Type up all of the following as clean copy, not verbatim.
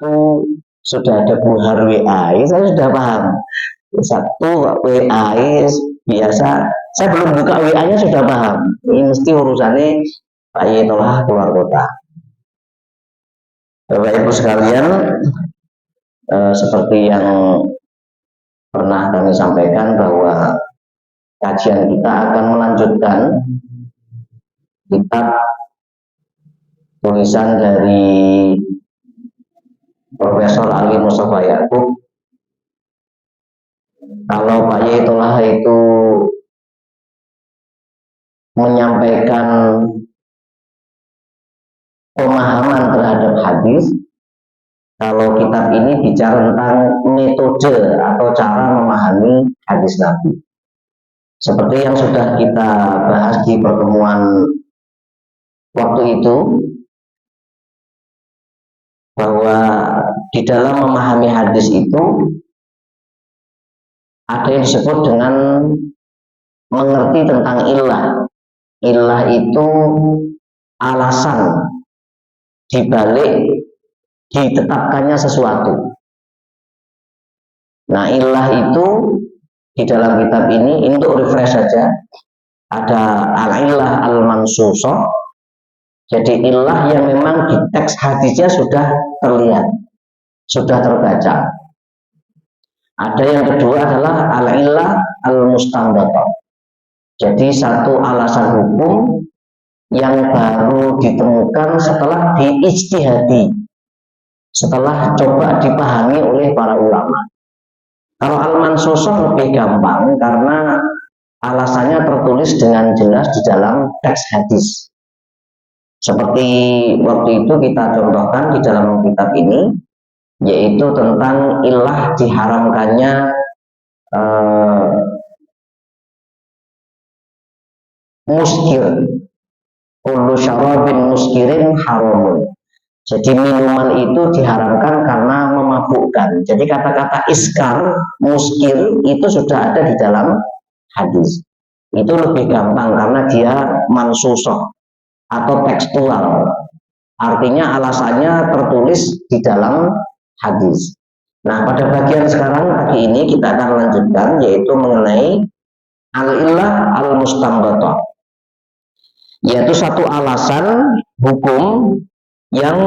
Sabtu sudah ada buhar WA, saya sudah paham. Sabtu WA biasa, saya belum buka WA-nya sudah paham. Ini mesti urusannya Pak Yetolah keluar kota. Bapak Ibu sekalian, seperti yang pernah kami sampaikan bahwa kajian kita akan melanjutkan kitab tulisan dari Profesor Ali Mustafa Yakub. Kalau Pak Yetolah itu menyampaikan pemahaman terhadap hadis, kalau kitab ini bicara tentang metode atau cara memahami hadis Nabi. Seperti yang sudah kita bahas di pertemuan waktu itu, bahwa di dalam memahami hadis itu ada yang disebut dengan mengerti tentang illah. Illah itu alasan dibalik ditetapkannya sesuatu. Nah, illah itu di dalam kitab ini untuk refresh saja, ada al-illah al-mansusah. Jadi illah yang memang di teks hadisnya sudah terlihat, sudah terbaca. Ada yang kedua adalah al-illah al-mustanbatah. Jadi satu alasan hukum yang baru ditemukan setelah diijtihadi, setelah coba dipahami oleh para ulama. Kalau al-mansusah lebih gampang karena alasannya tertulis dengan jelas di dalam teks hadis. Seperti waktu itu kita contohkan di dalam kitab ini, yaitu tentang illah diharamkannya muskir. Kullu syarabin muskirin haramun. Jadi minuman itu diharamkan karena memabukkan. Jadi kata-kata iskar, muskir itu sudah ada di dalam hadis. Itu lebih gampang karena dia mansusah atau tekstual. Artinya alasannya tertulis di dalam hadis. Nah, pada bagian sekarang pagi ini kita akan lanjutkan, yaitu mengenai al-illah al-mustanbatah, yaitu satu alasan hukum yang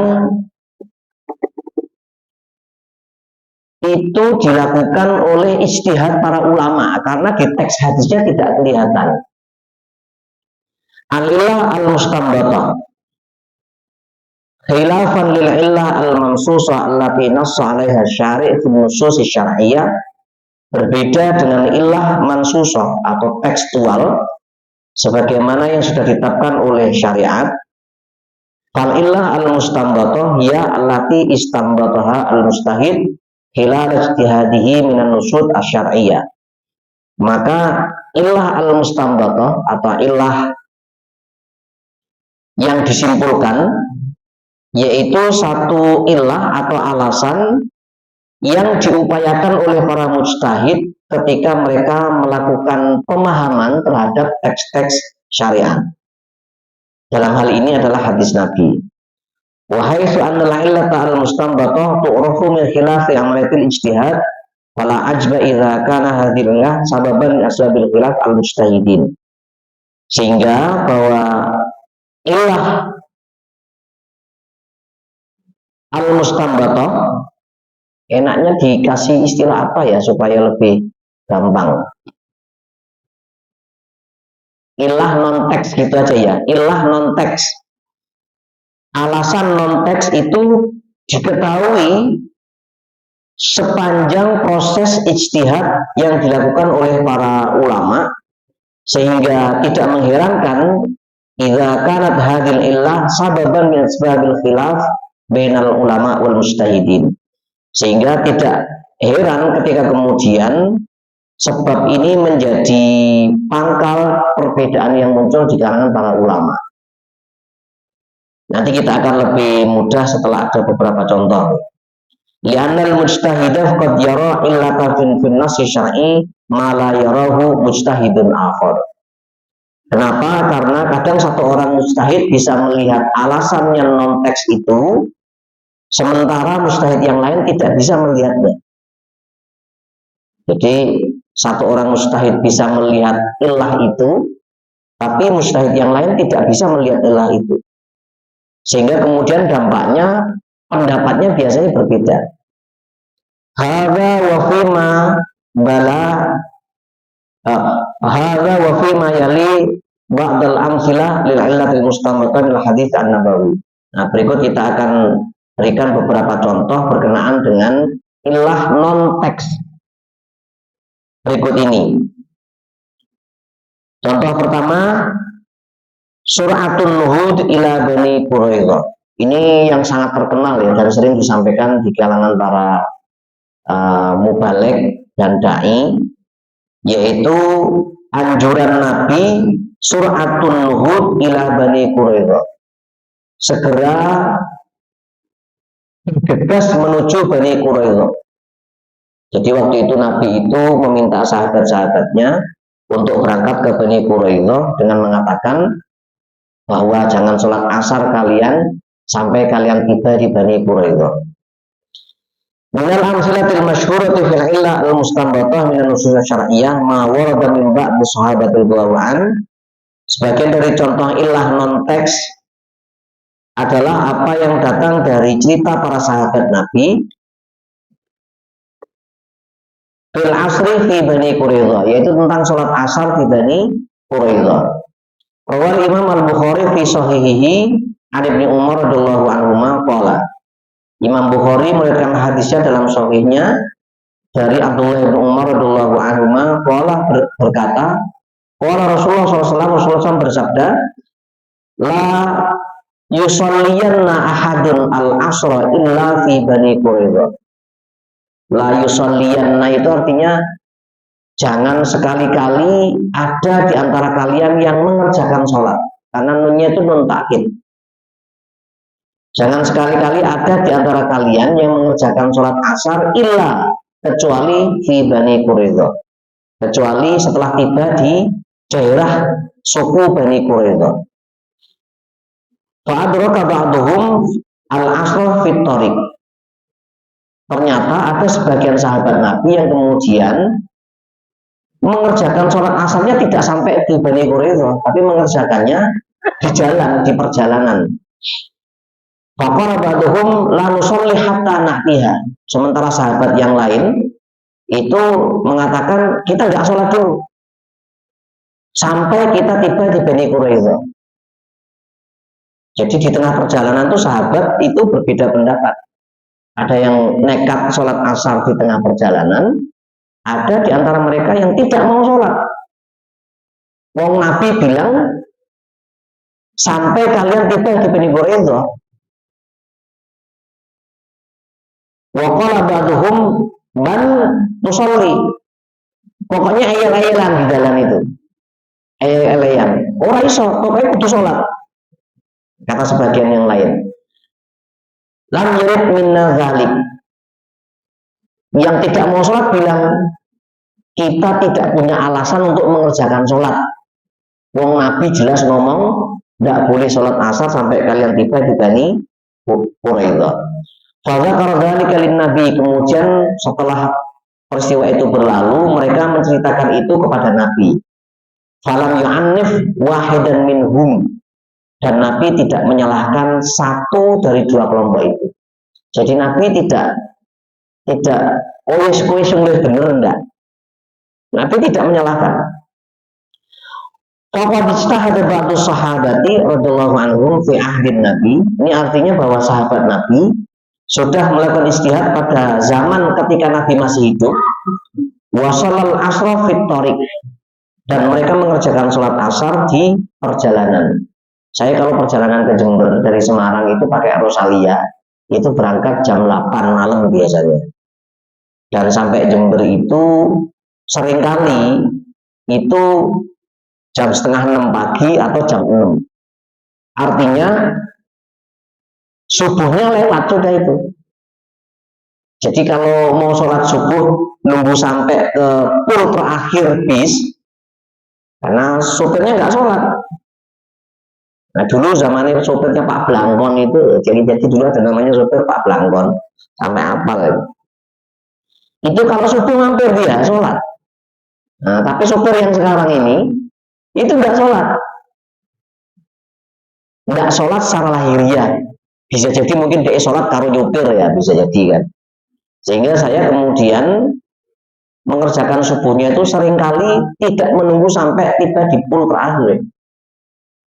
itu dilakukan oleh ijtihad para ulama karena di teks hadisnya tidak kelihatan. Al-illah al-mustanbatah khilafan lil illah al-mamsusah allati nassa 'alaiha syari' fi nusus syar'iyyah, berbeda dengan illah mansusah atau tekstual sebagaimana yang sudah ditetapkan oleh syariat. Fal illah al-mustanbatah ya allati istanbataha al-mustahid hilal ijtihadihi minan nusud asy-syar'iyyah. Maka illah al-mustanbatah atau illah yang disimpulkan yaitu satu illah atau alasan yang diupayakan oleh para mujtahid ketika mereka melakukan pemahaman terhadap teks-teks syariat. Dalam hal ini adalah hadis Nabi. Wa haitsu anna al-illata al-mustanbatah tu'rafu min khilafi amalatil ijtihad wala ajba idza kana hadhillah sababan min asbabil khilaf al-mujtahidin. Sehingga bahwa illah al-mustanbatah enaknya dikasih istilah apa ya supaya lebih gampang. Ilah non-teks gitu aja ya, ilah non-teks. Alasan non-teks itu diketahui sepanjang proses ijtihad yang dilakukan oleh para ulama, sehingga tidak mengherankan idza kanat hadhil illah sababan min asbabil khilaf bainal ulama wal mujtahidin. Sehingga tidak heran ketika kemudian sebab ini menjadi pangkal perbedaan yang muncul di kalangan para ulama. Nanti kita akan lebih mudah setelah ada beberapa contoh. Li'annal mujtahidah qad yara illata fin nassi syar'i ma la yarahu mujtahidun akhar. Kenapa? Karena kadang satu orang mujtahid bisa melihat alasan yang non-teks itu sementara mustahid yang lain tidak bisa melihatnya. Jadi satu orang mustahid bisa melihat ilah itu, tapi mustahid yang lain tidak bisa melihat ilah itu, sehingga kemudian dampaknya pendapatnya biasanya berbeda. Hadza wa fima bala hadza wa fima yali ba'dal amsilah lil illatil mustanbatah lil hadits an-nabawi. Nah, berikut kita akan berikan beberapa contoh berkenaan dengan ilah non teks berikut ini. Contoh pertama, suratun nuhud ila bani Quraidah. Ini yang sangat terkenal ya dan sering disampaikan di kalangan para mubaligh dan dai, yaitu anjuran Nabi suratun nuhud ila bani Quraidah. Segera bergegas menuju Bani Quraidah. Jadi waktu itu Nabi itu meminta sahabat-sahabatnya untuk berangkat ke Bani Quraidah dengan mengatakan bahwa jangan sholat asar kalian sampai kalian tiba di Bani Quraidah. Minal amsilatil masyhurati fil illah al mustanbatah min an-nusus syar'iyyah ma warada min ba'd sahabatil radhiyallahu. Sebagian dari contoh ilah non teks adalah apa yang datang dari cerita para sahabat Nabi fil asri fi Bani Quraidah, yaitu tentang sholat asar di Bani Quraidah. Rawal Imam Al-Bukhari fi sahihihi an Ibnu Umar radhiyallahu anhuma qala. Imam Bukhari meriwayatkan hadisnya dalam sahihnya dari Abdullah bin Umar radhiyallahu anhuma qala berkata, qala Rasulullah SAW bersabda, la yusalliyanna ahadun al-asra illa fi Bani Quraidah. La yusalliyanna itu artinya jangan sekali-kali ada di antara kalian yang mengerjakan sholat, karena nunnya itu nun takkid. Jangan sekali-kali ada di antara kalian yang mengerjakan sholat asar illa, kecuali fi Bani Quraidah, kecuali setelah tiba di daerah suku Bani Quraidah. Fa'adraka ba'duhum al-asra fit thariq. Ternyata ada sebagian sahabat Nabi yang kemudian mengerjakan sholat asarnya tidak sampai di Bani Quraidah, tapi mengerjakannya di jalan, di perjalanan. Faqala ba'duhum la nusalli hatta na'tiha. Sementara sahabat yang lain itu mengatakan kita tidak sholat dulu sampai kita tiba di Bani Quraidah. Jadi di tengah perjalanan tuh sahabat itu berbeda pendapat. Ada yang nekat sholat asar di tengah perjalanan, ada di antara mereka yang tidak mau sholat. Wong Nabi bilang sampai kalian tiba di Bani Quraidah. Wa qala ba'duhum man nusalli. Pokoknya ayel-ayelan di dalam itu. Ayel-ayelan. Ora iso, pokoknya kudu sholat. Kata sebagian yang lain. Lam yurid minna dzalik. Yang tidak mau sholat bilang kita tidak punya alasan untuk mengerjakan sholat. Wong Nabi jelas ngomong tidak boleh sholat asar sampai kalian tiba di Bani Quraidah. Fadzakara dzalika lin-nabi. Kemudian setelah peristiwa itu berlalu, mereka menceritakan itu kepada Nabi. Falam yu'annif wahidan minhum. Dan Nabi tidak menyalahkan satu dari dua kelompok itu. Jadi Nabi tidak wis bener enggak. Nabi tidak menyalahkan. Faqad ijtahada ba'du sahabati radhiyallahu anhum fi ahdin Nabi. Ini artinya bahwa sahabat Nabi sudah melakukan ijtihad pada zaman ketika Nabi masih hidup. Wa shalal asra fit thariq. Dan mereka mengerjakan sholat asar di perjalanan. Saya kalau perjalanan ke Jember dari Semarang itu pakai Rosalia, itu berangkat jam 8 malam biasanya. Dan sampai Jember itu seringkali itu jam setengah 6 pagi atau jam 6. Artinya subuhnya lewat sudah itu. Jadi kalau mau sholat subuh nunggu sampai ke pul terakhir bis, karena supirnya nggak sholat. Nah dulu zamannya sopirnya Pak Blangkon itu, jadi dulu ada namanya sopir Pak Blangkon, sampai apal itu. Itu kalau subuh mampir dia sholat. Nah, tapi sopir yang sekarang ini itu nggak sholat secara lahiriah. Bisa jadi mungkin dia sholat karo nyupir ya, bisa jadi kan. Sehingga saya kemudian mengerjakan subuhnya itu seringkali tidak menunggu sampai tiba di pul terakhir.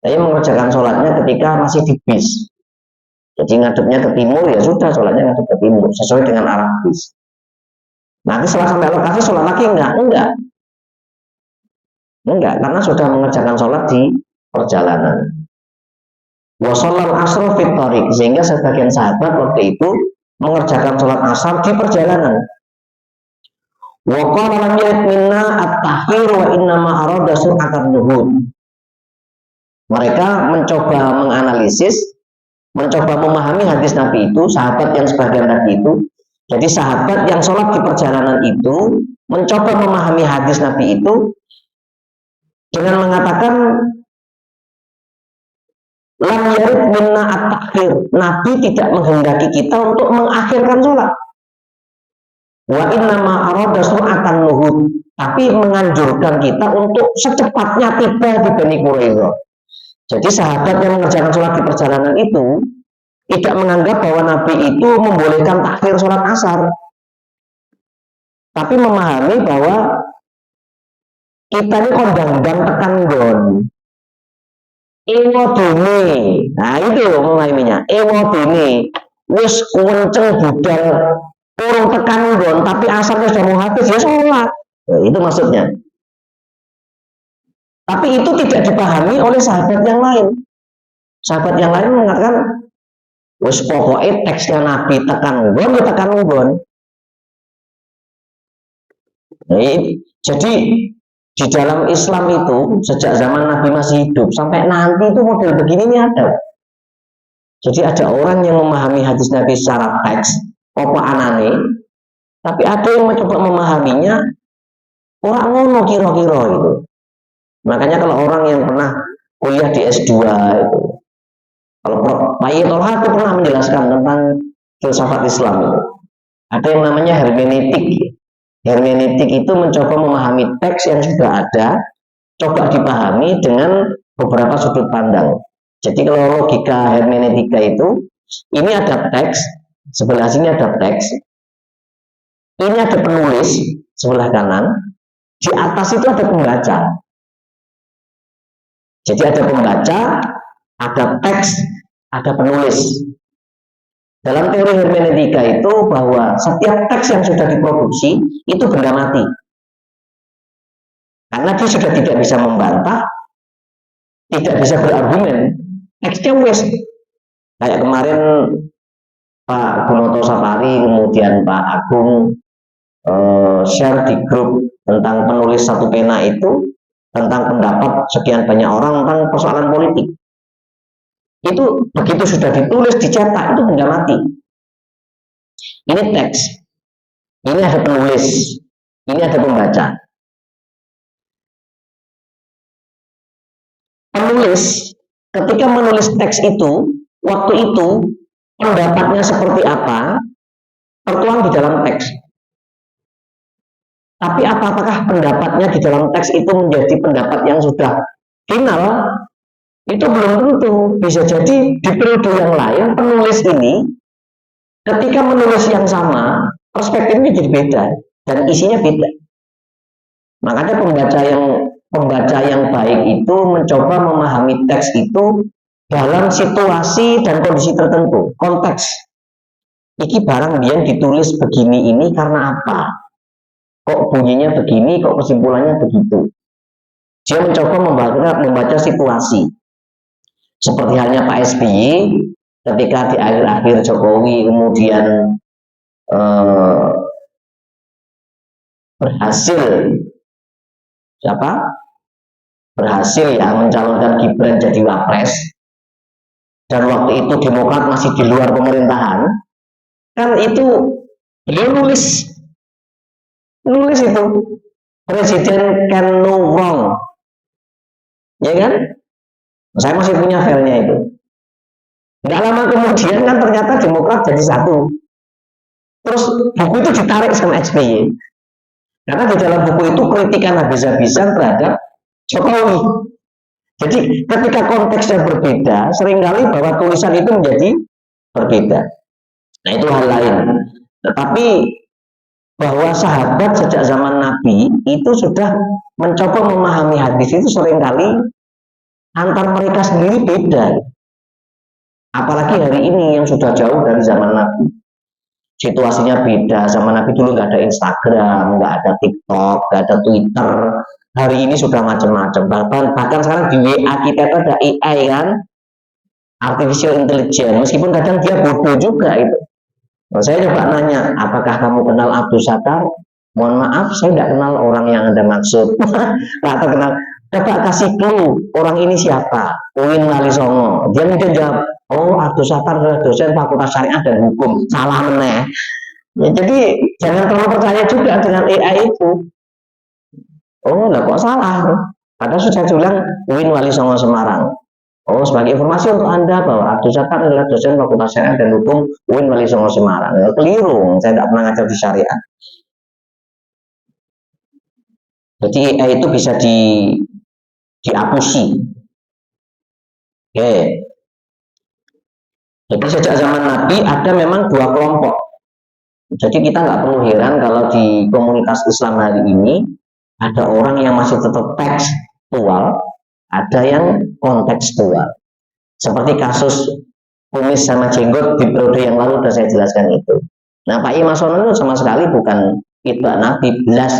Saya mengerjakan sholatnya ketika masih di bis. Jadi ngadepnya ke timur ya sudah sholatnya ngadep ke timur sesuai dengan arah bis. Nanti setelah sampai lokasi sholat lagi enggak karena sudah mengerjakan sholat di perjalanan. Wasolal asro fitorik sehingga sebagian sahabat waktu itu mengerjakan sholat asar di perjalanan. Waqala lam yarid minna at-tahhir wa innama arada sur'atan nuhud. Mereka mencoba menganalisis, mencoba memahami hadis Nabi itu, sahabat yang sebagian tadi itu. Jadi sahabat yang sholat di perjalanan itu mencoba memahami hadis Nabi itu dengan mengatakan lam yarid minna at-takhir. Nabi tidak menghendaki kita untuk mengakhirkan sholat. Wa innama arada sur'atan nuhud. Tapi menganjurkan kita untuk secepatnya tiba di Bani Quraidah. Jadi sahabat yang mengerjakan sholat di perjalanan itu tidak menganggap bahwa Nabi itu membolehkan takhir sholat asar, tapi memahami bahwa kita ini kondang-dang tekan gon. Ewo dene. Nah itu memahaminya. Ewo dene. Wis kenceng budal urung tekan gon, tapi asarnya sudah mau habis ya sholat. Nah, itu maksudnya. Tapi itu tidak dipahami oleh sahabat yang lain. Sahabat yang lain mengatakan, wis pokoknya teksnya Nabi tekan gon, ya tekan gon. Nah, jadi di dalam Islam itu sejak zaman Nabi masih hidup sampai nanti itu model begini ini ada. Jadi ada orang yang memahami hadis Nabi secara teks, apa anane, tapi ada yang mencoba memahaminya orang ngono kira-kira itu. Makanya kalau orang yang pernah kuliah di S2 itu, kalau Pak Yitolha itu pernah menjelaskan tentang filsafat Islam itu. Ada yang namanya hermeneutik. Hermeneutik itu mencoba memahami teks yang sudah ada, coba dipahami dengan beberapa sudut pandang. Jadi kalau logika hermeneutika itu, ini ada teks, sebelah sini ada teks, ini ada penulis sebelah kanan, di atas itu ada pembaca. Jadi ada pembaca, ada teks, ada penulis. Dalam teori hermeneutika itu bahwa setiap teks yang sudah diproduksi itu benda mati. Karena dia sudah tidak bisa membantah, tidak bisa berargumen. Teksnya wes. Kayak kemarin Pak Gunoto Sapari, kemudian Pak Agung share di grup tentang penulis satu pena itu, tentang pendapat sekian banyak orang tentang persoalan politik. Itu begitu sudah ditulis, dicetak, itu benda mati. Ini teks, ini ada penulis, ini ada pembaca. Penulis ketika menulis teks itu, waktu itu pendapatnya seperti apa tertuang di dalam teks. Tapi apakah pendapatnya di dalam teks itu menjadi pendapat yang sudah final? Itu belum tentu. Bisa jadi di periode yang lain penulis ini ketika menulis yang sama perspektifnya jadi beda dan isinya beda. Makanya pembaca yang baik itu mencoba memahami teks itu dalam situasi dan kondisi tertentu, konteks. Iki barang dia ditulis begini ini karena apa? Kok bunyinya begini, kok kesimpulannya begitu. Dia mencoba membaca situasi. Seperti halnya Pak SBY ketika di akhir-akhir Jokowi kemudian berhasil ya mencalonkan Gibran jadi wapres, dan waktu itu Demokrat masih di luar pemerintahan, kan itu dia nulis itu presiden can no wrong, ya kan? Saya masih punya filenya itu. Nggak lama kemudian kan ternyata Demokrat jadi satu. Terus buku itu ditarik sama SBY. Karena di dalam buku itu kritikan habis-habisan terhadap Jokowi. Jadi ketika konteksnya berbeda, seringkali bahwa tulisan itu menjadi berbeda. Nah itu hal lain. Tetapi bahwa sahabat sejak zaman Nabi itu sudah mencoba memahami hadis itu seringkali antar mereka sendiri beda. Apalagi hari ini yang sudah jauh dari zaman Nabi. Situasinya beda. Zaman Nabi dulu nggak ada Instagram, nggak ada TikTok, nggak ada Twitter. Hari ini sudah macam-macam. Bahkan sekarang di WA kita itu ada AI kan, artificial intelligence. Meskipun kadang dia bodoh juga itu. Nah, saya coba nanya, apakah kamu kenal Abdul Sattar? Mohon maaf, saya tidak kenal orang yang Anda maksud. Atau kenal. Coba kasih clue, orang ini siapa? Uin Walisongo. Dia mungkin jawab, oh Abdul Sattar adalah dosen Fakultas Syariah dan Hukum. Salah meneh. Ya, jadi jangan terlalu percaya juga dengan AI itu. Oh, lah kok salah? Padahal sudah bilang Uin Walisongo Semarang. Oh, sebagai informasi untuk Anda bahwa Abdul Sattar adalah dosen Fakultas Syariah dan Hukum UIN Walisongo Semarang. Ya, keliru, saya tidak pernah ngajar di syariah. Jadi AI itu bisa diapusi. Oke. Jadi sejak zaman Nabi ada memang dua kelompok. Jadi kita nggak perlu heran kalau di komunitas Islam hari ini ada orang yang masih tetap tekstual, ada yang kontekstual. Seperti kasus kumis sama jenggot di periode yang lalu sudah saya jelaskan itu. Nah, Pak Imasono itu sama sekali bukan itbak Nabi, belas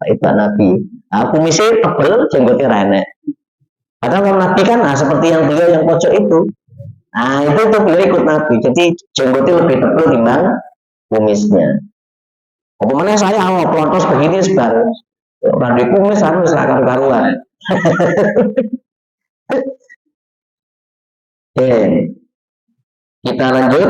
itbak Nabi. Nah, kumisnya tebel, jenggotnya renek. Padahal kalau Nabi kan, seperti yang beliau yang pojok itu. Nah, itu tuh beliau ikut Nabi. Jadi jenggotnya lebih tebel dibanding kumisnya. Apa saya awal pelontos begini sebar. Orang di kumis harus karu-karuan. Oke. Kita lanjut.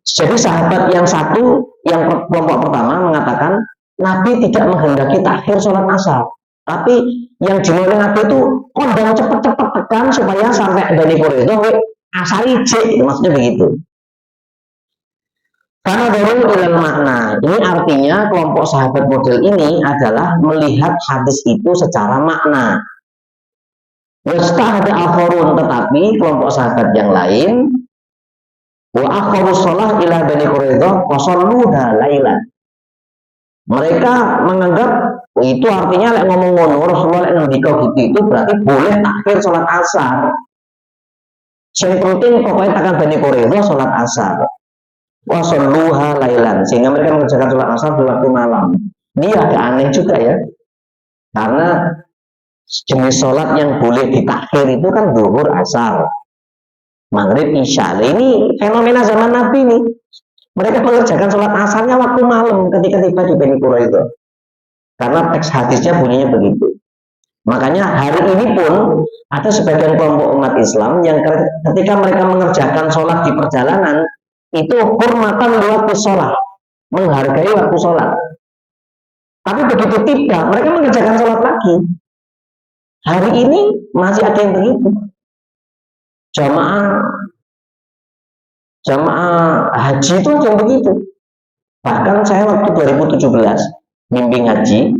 Jadi sahabat yang satu, yang kelompok pertama mengatakan Nabi tidak menghendaki takhir sholat asar. Tapi yang dimulai Nabi itu kondang cepet-cepet tekan supaya sampai dari koridor asar ijek, maksudnya begitu. Karena baru ilal makna. Ini artinya kelompok sahabat model ini adalah melihat hadis itu secara makna. Wastahada akharun, tetapi kelompok sahabat yang lain wa akharu sholah ila bani Quraidah wa salluha lailan. Mereka menganggap itu artinya lek ngomong ngono Rasulullah lek ngendika gitu itu berarti boleh takhir sholat asar. Yang penting pokoknya takkan bani Quraidah sholat asar. Wa salluha lailan, sehingga mereka mengerjakan sholat asar di waktu malam. Ini agak aneh juga ya. Karena jenis sholat yang boleh ditakhir itu kan zuhur, asar, maghrib, isya. Ini fenomena zaman Nabi nih. Mereka mengerjakan sholat asarnya waktu malam ketika tiba di Bani Quraidah. Karena teks hadisnya bunyinya begitu. Makanya hari ini pun ada sebagian kelompok umat Islam yang ketika mereka mengerjakan sholat di perjalanan itu hormatan waktu sholat, menghargai waktu sholat. Tapi begitu tiba, mereka mengerjakan sholat lagi. Hari ini masih ada yang begitu. Jamaah haji itu ada yang begitu. Bahkan saya waktu 2017 bimbing haji,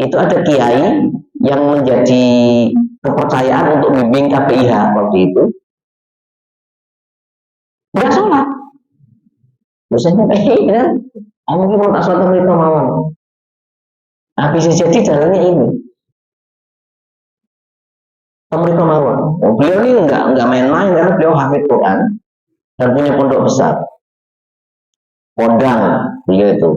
itu ada kiai yang menjadi kepercayaan untuk bimbing KPIH waktu itu. Enggak sholat. Biasanya kayak ya, mungkin mau tak sholat mereka malam. Nah, bisa jadi jalannya ini. Mereka mawon. Beliau ini enggak main-main karena beliau hafid Quran dan punya pondok besar. Kondang beliau itu.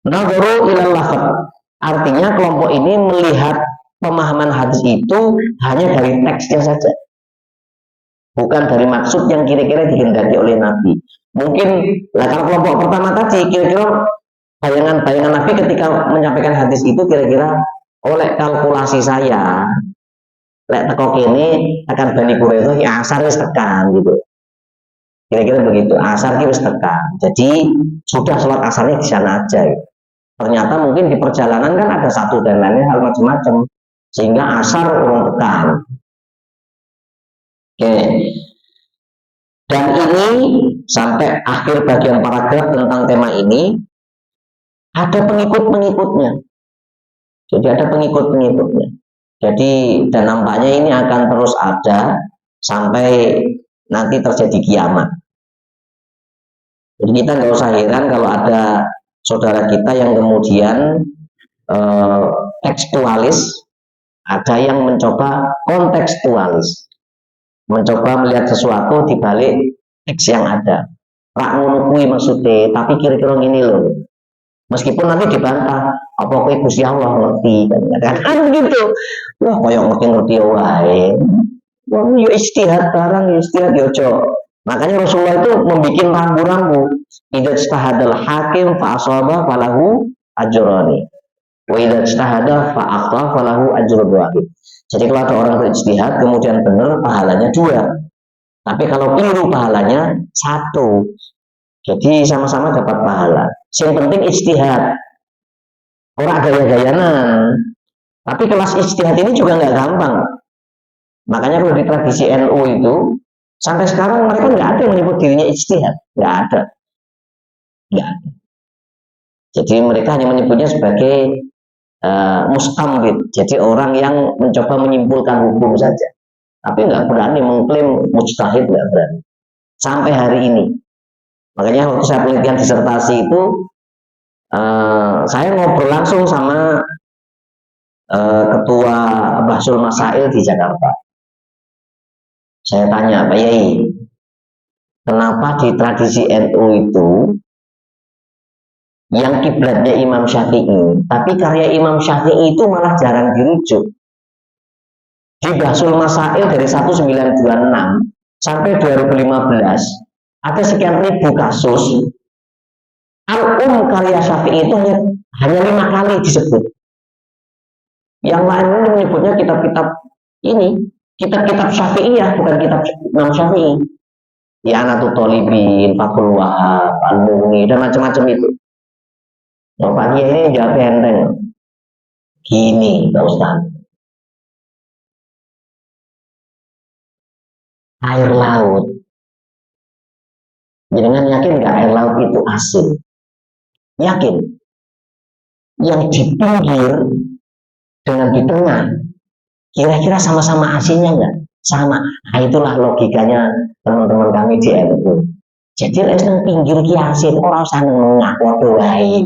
Nadharu ilal lafaz. Artinya kelompok ini melihat pemahaman hadis itu hanya dari teksnya saja. Bukan dari maksud yang kira-kira dikehendaki oleh Nabi. Mungkin kalau kelompok pertama tadi kira-kira bayangan Nabi ketika menyampaikan hadis itu kira-kira oleh kalkulasi saya lek teko kene akan Bani Quraidah ya asar wis tekan gitu. Kira-kira begitu, asar wis tekan. Jadi sudah sholat asarnya di sana aja gitu. Ternyata mungkin di perjalanan kan ada satu dan lainnya hal macam-macam. sehingga asar urung tekan. Oke. Dan ini sampai akhir bagian paragraf tentang tema ini ada pengikut-pengikutnya. Jadi ada pengikut-pengikutnya. Jadi dan nampaknya ini akan terus ada sampai nanti terjadi kiamat. Jadi kita nggak usah heran kalau ada saudara kita yang kemudian tekstualis, ada yang mencoba kontekstualis, mencoba melihat sesuatu di balik teks yang ada. Rak ngono kuwi maksudnya, tapi kira-kira gini loh. Meskipun nanti dibantah, apa kowe Gusti Allah ngerti kan gitu. Wah, koyo ngerti-ngerti wae. Wah, yo istihad barang, yo istihad yo ojo. Makanya Rasulullah itu membuat rambu-rambu. Idza ijtahadal hakim fa asaba falahu ajrani. Wa idza ijtahada fa akhta falahu ajrun wahid. Jadi kalau ada orang berijtihad kemudian benar pahalanya 2. Tapi kalau keliru pahalanya 1. Jadi sama-sama dapat pahala. Yang penting ijtihad. Orang gaya-gayanan. Tapi kelas ijtihad ini juga nggak gampang. Makanya kalau di tradisi NU itu sampai sekarang mereka nggak ada yang menyebut dirinya ijtihad, nggak ada. Jadi mereka hanya menyebutnya sebagai mustambid, jadi orang yang mencoba menyimpulkan hukum saja, tapi nggak berani mengklaim mujtahid, nggak berani sampai hari ini. Makanya waktu saya penelitian disertasi itu saya ngobrol langsung sama ketua Bahsul Masail di Jakarta. Saya tanya, Pak Yai, kenapa di tradisi NU itu yang kiblatnya Imam Syafi'i, tapi karya Imam Syafi'i itu malah jarang dirujuk. Di Bahsul Masail dari 1926 sampai 2015 ada sekian ribu kasus. Al-Um karya Syafi'i itu hanya 5 kali disebut. Yang lain menyebutnya kitab-kitab ini, kitab-kitab Syafi'iyah, bukan kitab Imam Syafi'i. Ya, Anatul Thalibin, Fathul Wahab, Al-Mughni, dan macam-macam itu. Pak Kiai ini jawab enteng. Gini, Pak Ustaz. Air laut. Jangan yakin nggak air laut itu asin? Yakin. Yang di pinggir dengan di tengah, kira-kira sama-sama asinnya nggak? Sama. Nah, itulah logikanya teman-teman kami di NU. Jadi yang pinggir ki asin, orang usah nengah waktu lain.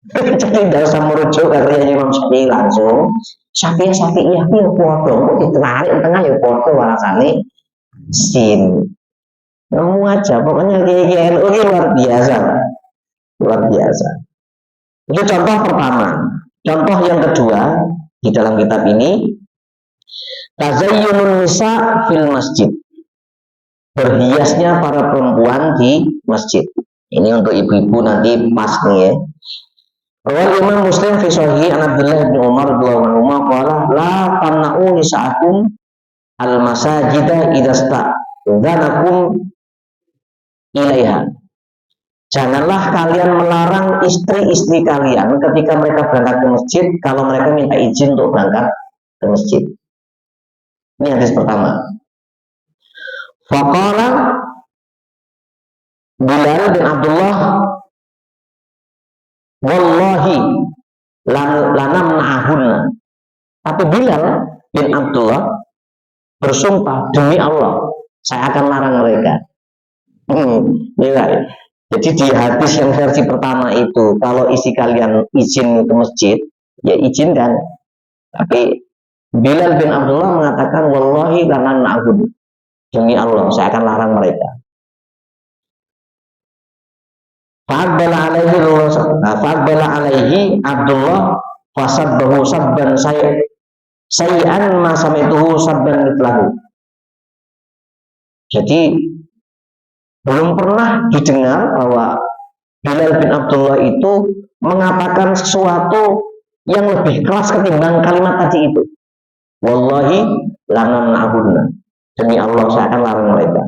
Jadi tidak usah merujuk katanya Imam Syafi'i langsung. Syafi'i ya foto, ditarik tengah ya foto walasane sin. Nemu aja, pokoknya kiai NU ini luar biasa, luar biasa. Itu contoh pertama. Contoh yang kedua di dalam kitab ini, tazayyunun nisa fil masjid. Berhiasnya para perempuan di masjid. Ini untuk ibu-ibu nanti pas nih ya. Rawal Imam Muslim fi sahih an Abdullah bin Umar radhiyallahu anhu qala la tamna'u nisa'akum al-masajida idza sta'dzanakum ilaiha. Janganlah kalian melarang istri-istri kalian ketika mereka berangkat ke masjid kalau mereka minta izin untuk berangkat ke masjid. Ini hadis pertama. Faqala Bilal bin Abdullah wallahi lanamna'ahunna. Tapi Bilal bin Abdullah bersumpah demi Allah saya akan larang mereka. Jadi di hadis yang versi pertama itu kalau isi kalian izin ke masjid ya izinkan. Tapi Bilal bin Abdullah mengatakan wallahi lanamna'ahunna, demi Allah saya akan larang mereka. Fa'adbala alaihi Abdullah fasabbahu sabban sayyan ma samituhu sabban mitlahu. Jadi belum pernah didengar bahwa Bilal bin Abdullah itu mengatakan sesuatu yang lebih keras ketimbang kalimat tadi itu. Wallahi lanamna'ahunna, demi Allah saya akan larang mereka.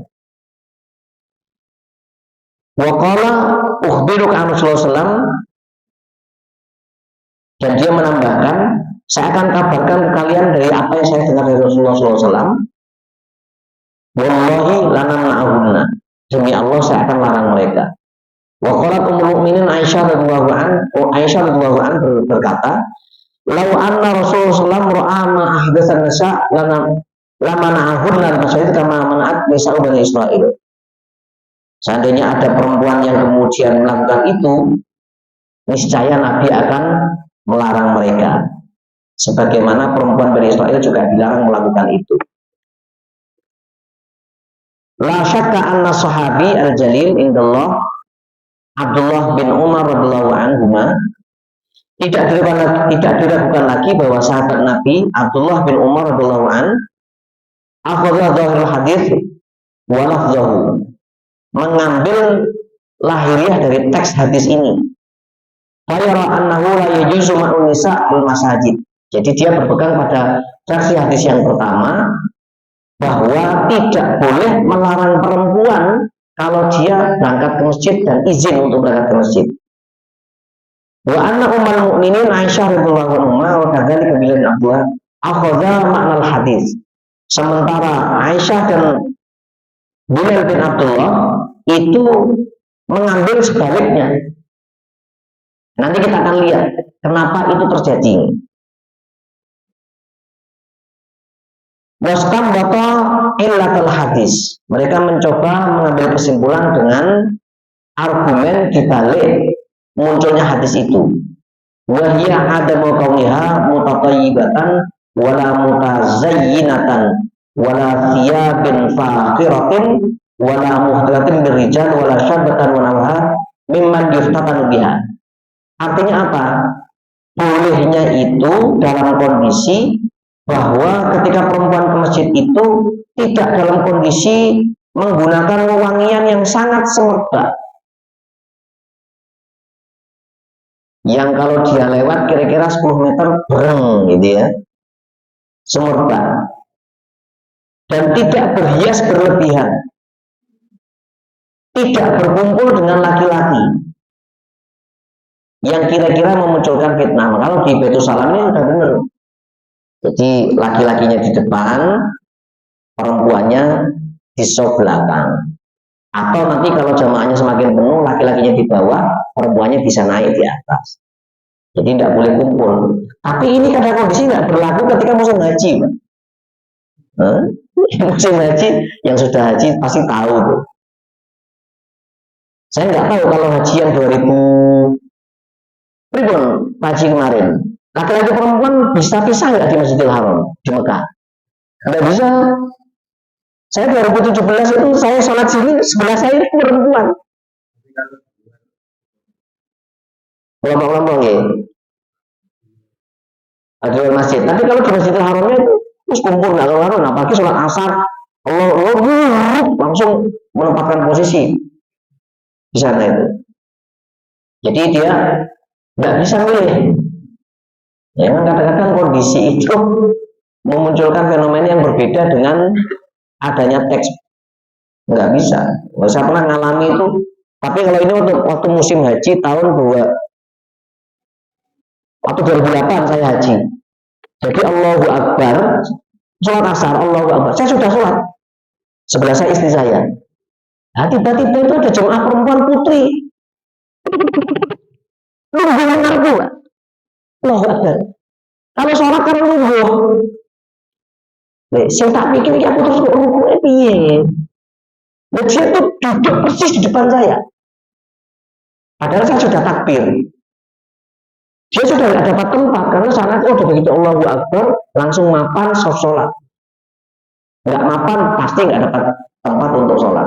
Wa qala ukhbiruka an Rasulullah sallallahu, dan dia menambahkan Saya akan kabarkan ke kalian dari apa yang saya dengar dari Rasulullah SAW. Wallahi lanamna'ahunna. Demi Allah saya akan larang mereka. Wa qalat ummul mukminin Aisyah radhiyallahu an berkata, "Lau anna Rasulullah sallallahu ra'a ma ahdatsan nisa lamana'ahunna al-masajid kama mana'at nisa'u bani Israil." Seandainya ada perempuan yang kemudian melakukan itu, niscaya Nabi akan melarang mereka. Sebagaimana perempuan Bani Israel juga dilarang melakukan itu. La syakka anna sahabi al-jalil indallah Abdullah bin Umar radhiyallahu anhuma, tidak diragukan lagi bahwa sahabat Nabi Abdullah bin Umar radhiyallahu an akhadha dhahirul hadis wa lafzahu, mengambil lahiriah dari teks hadis ini. Fayara annahu la yajuzu ma'un nisa al masajid. Jadi dia berpegang pada versi hadis yang pertama, bahwa tidak boleh melarang perempuan kalau dia berangkat ke masjid dan izin untuk berangkat ke masjid. Wa anna ummul mukminin Aisyah radhiyallahu anha wa kadzalika bin Abdullah akhadha makna hadis. Sementara Aisyah dan Bilal bin Abdullah itu mengambil sebaliknya. Nanti kita akan lihat kenapa itu terjadi. Wastambata illatul hadis. Mereka mencoba mengambil kesimpulan dengan argumen dibalik munculnya hadis itu. Wahia adamu kauniha mutatayyibatan wala mutazayyinatan wala thiyabin faqiratin wala muhtalatin birrijal wala syabatan wala mimman yuftatan biha. Artinya apa? Bolehnya itu dalam kondisi bahwa ketika perempuan ke masjid itu tidak dalam kondisi menggunakan wewangian yang sangat semerbak, yang kalau dia lewat kira-kira 10 meter bereng gitu ya, semerbak, dan tidak berhias berlebihan, tidak berkumpul dengan laki-laki yang kira-kira memunculkan fitnah. Kalau di Baitul Salam ini udah benar. Jadi laki-lakinya di depan, perempuannya di sop belakang. Atau nanti kalau jamaahnya semakin penuh, laki-lakinya di bawah, perempuannya bisa naik di atas. Jadi tidak boleh kumpul. Tapi ini kadang kondisi tidak berlaku ketika musim haji, Pak. Musim haji, yang sudah haji pasti tahu tuh. Saya nggak tahu kalau haji yang 2000 haji kemarin. Laki-laki perempuan bisa pisah nggak di Masjidil Haram di Mekah? Nggak bisa. Saya 2017 itu saya sholat sini, sebelah saya itu perempuan. Kelompok-kelompok ya. Ada di masjid. Tapi kalau di Masjidil Haramnya itu terus kumpul nggak keluar. Nah, pagi sholat asar, Allah langsung menempatkan posisi di sana itu. Jadi dia nggak bisa milih. Ya, memang kadang-kadang kondisi itu memunculkan fenomena yang berbeda dengan adanya teks. Nggak bisa. Saya pernah ngalami itu. Tapi kalau ini waktu musim haji tahun 2008 saya haji. Jadi Allahu Akbar, sholat asar, Allahu Akbar. Saya sudah sholat. Sebelah saya istri saya. Nah, tiba-tiba itu ada jemaah perempuan putri. Nunggu mengaku, Pak. Allahu Akbar. Kalau sholat kan nunggu. Saya tak pikir aku terus kok rukuknya piye. Dan dia tuh duduk persis di depan saya. Padahal saya sudah takbir. Dia sudah tidak dapat tempat karena sana itu udah begitu Allahu Akbar langsung mapan sholat. Nggak mapan pasti nggak dapat tempat untuk sholat.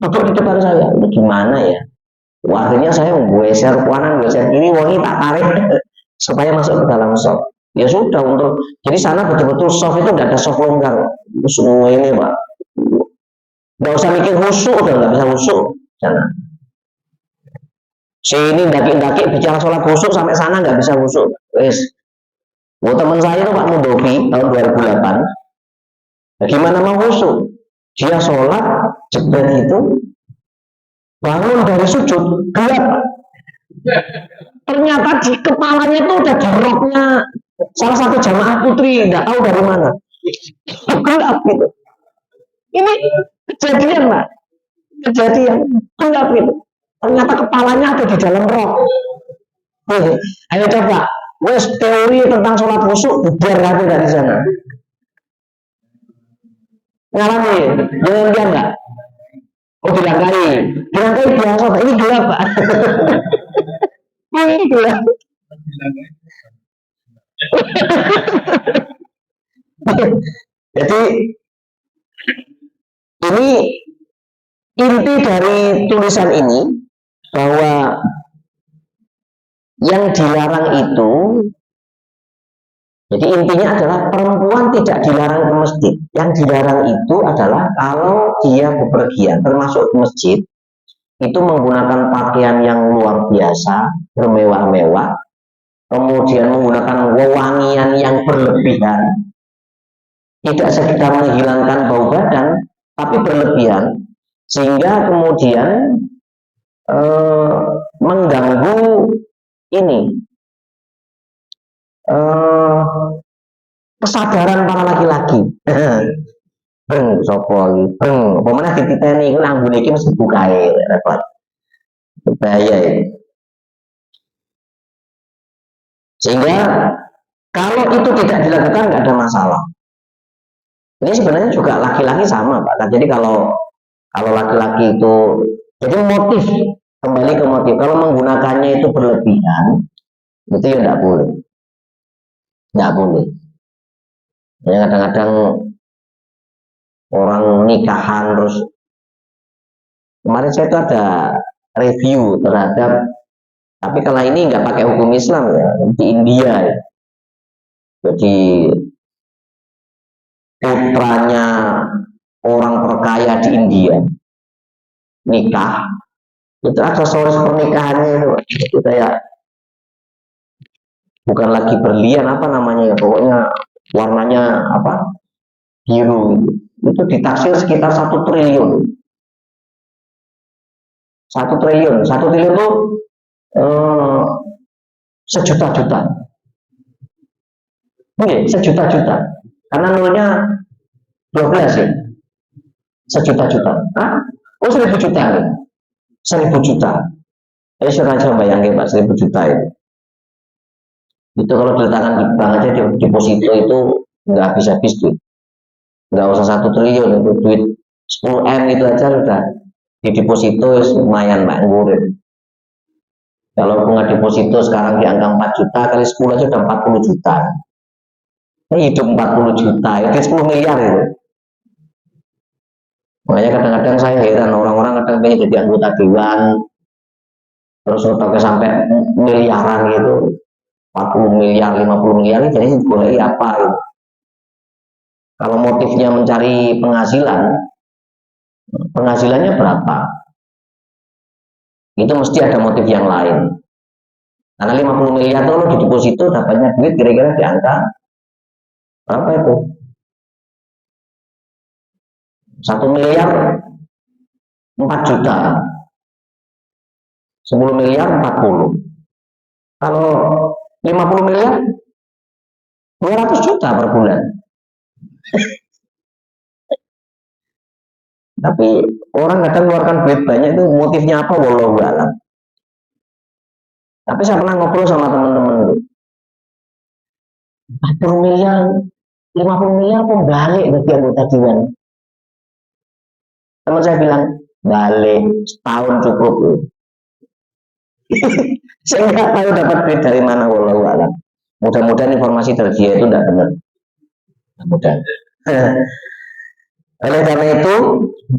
Duduk di depan saya. Itu gimana ya? Akhirnya saya menggeser kanan, geser kiri, wangi tak tarik supaya masuk ke dalam soft. Ya sudah untuk jadi sana betul-betul soft itu nggak ada soft longgar. Semua ini Pak, nggak usah mikir khusyuk, udah nggak bisa khusyuk sana. Sini daki-daki bicara sholat khusyuk sampai sana nggak bisa khusyuk. Wes, teman saya itu Pak Mudovi tahun 2008. Bagaimana mau khusyuk? Dia sholat jebret itu bangun dari sujud gelap. Ternyata di kepalanya itu udah joroknya salah satu jamaah putri, nggak tahu dari mana. Gelap gitu. Ini kejadian, Pak. Kejadian gelap gitu. Ternyata kepalanya ada di dalam rok. Ayo coba, wes teori tentang sholat khusyuk bubar aku dari sana. Ngalami, jangan dia enggak. Oh dilangkai biasa Pak. Ini gelap Pak. Ini gelap. Jadi ini inti dari tulisan ini bahwa yang dilarang itu, jadi intinya adalah perempuan tidak dilarang ke masjid. Yang dilarang itu adalah kalau dia bepergian termasuk ke masjid itu menggunakan pakaian yang luar biasa, bermewah-mewah, kemudian menggunakan wewangian yang berlebihan, tidak sekedar menghilangkan bau badan, tapi berlebihan, sehingga kemudian mengganggu ini kesadaran para laki-laki. Breng sopo breng pemana dititeni iku ambune iki mesti bukae repot. Bahaya ini. Sehingga kalau itu tidak dilakukan nggak ada masalah. Ini sebenarnya juga laki-laki sama Pak. Jadi kalau laki-laki itu, jadi motif, kembali ke motif. Kalau menggunakannya itu berlebihan, itu ya nggak boleh. Nggak boleh. Ya kadang-kadang orang nikahan terus, kemarin saya itu ada review terhadap, tapi kalau ini nggak pakai hukum Islam ya, di India ya. Jadi putranya orang terkaya di India nikah, itu aksesoris pernikahannya itu kayak bukan lagi berlian apa namanya ya, pokoknya warnanya apa, biru, itu ditaksir sekitar 1 triliun. 1 triliun itu sejuta-juta. Oke, sejuta-juta. Karena nolnya 12 ya. Sejuta-juta. Hah? Oh 1000 juta nih. 1000 juta. Saya coba bayangin Pak, 1000 juta itu. Itu kalau diletakkan di bank aja deposito itu nggak habis-habis duit. Nggak usah 1 triliun, itu duit 10 M itu aja sudah di deposito lumayan Pak ngurit. Kalau bunga deposito sekarang di angka 4 juta kali 10 aja udah 40 juta. Ini hidup 40 juta, itu 10 miliar itu. Makanya kadang-kadang saya heran, orang-orang kadang pengen jadi anggota dewan, terus otaknya sampai miliaran gitu, 40 miliar, 50 miliar, jadi boleh apa gitu. Kalau motifnya mencari penghasilan, penghasilannya berapa? Itu mesti ada motif yang lain. Karena 50 miliar itu kalau di deposito dapatnya duit kira-kira di angka berapa itu? 1 miliar 4 juta. 10 miliar 40. Kalau 50 miliar 200 juta per bulan. Tapi orang kadang keluarkan duit banyak itu motifnya apa wallahu alam. Tapi saya pernah ngobrol sama teman-teman itu. 40 miliar, 50 miliar kok balik bagi anggota dewan. Teman saya bilang, balik setahun cukup. Saya nggak tahu dapat duit dari mana wallahu alam. Mudah-mudahan informasi dari dia itu tidak benar. Mudah. Oleh karena itu,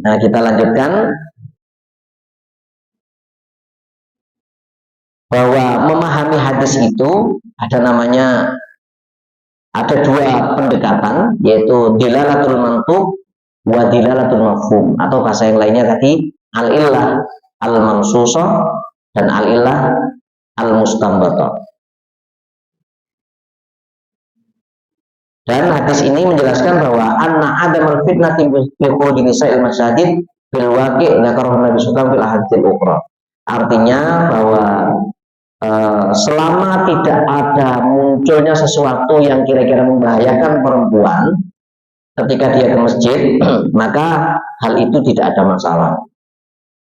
nah kita lanjutkan bahwa memahami hadis itu ada namanya, ada 2 pendekatan, yaitu dilalatul mantuq wa dilalatul mafhum, atau bahasa yang lainnya tadi al-illah al-mansusah dan al-illah al-mustanbatah. Dan hadis ini menjelaskan bahwa anna adamal fitnati bi khurujin nisa'il masajid bil waqi' dzakarahu Nabi sallallahu alaihi wasallam fil ahadits ukhra. Artinya bahwa selama tidak ada munculnya sesuatu yang kira-kira membahayakan perempuan ketika dia ke masjid, maka hal itu tidak ada masalah.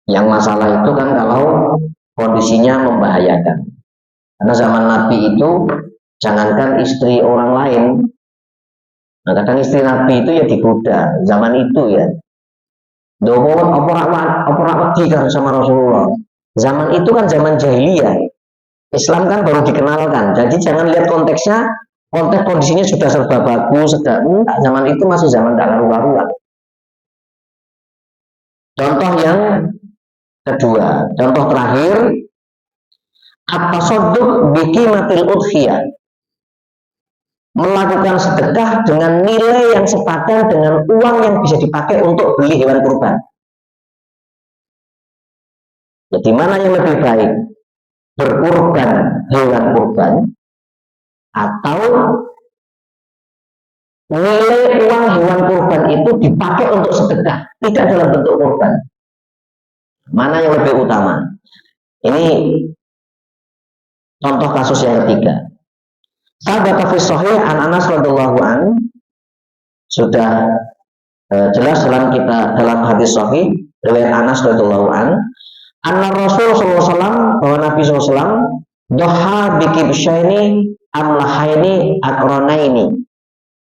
Yang masalah itu kan kalau kondisinya membahayakan. Karena zaman Nabi itu jangankan istri orang lain, nah kadang istri Nabi itu ya digoda zaman itu ya. Domo apa kan sama Rasulullah. Zaman itu kan zaman jahiliyah. Islam kan baru dikenalkan. Jadi jangan lihat konteksnya, konteks kondisinya sudah serba bagus, zaman itu masih zaman tak karu-karuan. Contoh yang kedua, contoh terakhir, at-tasadduq biqimatil udhiyah. Melakukan sedekah dengan nilai yang sepadan dengan uang yang bisa dipakai untuk beli hewan kurban. Jadi mana yang lebih baik? Berkurban hewan kurban atau nilai uang hewan kurban itu dipakai untuk sedekah, tidak dalam bentuk kurban. Mana yang lebih utama? Ini contoh kasus yang ketiga. Sahabat fi sahih an Anas radhiyallahu an, sudah jelas dalam hadis sahih riwayat Anas radhiyallahu an, anna Rasul sallallahu alaihi wasallam, bahwa Nabi sallallahu alaihi wasallam doha bikibsyaini amlahaini akranaini,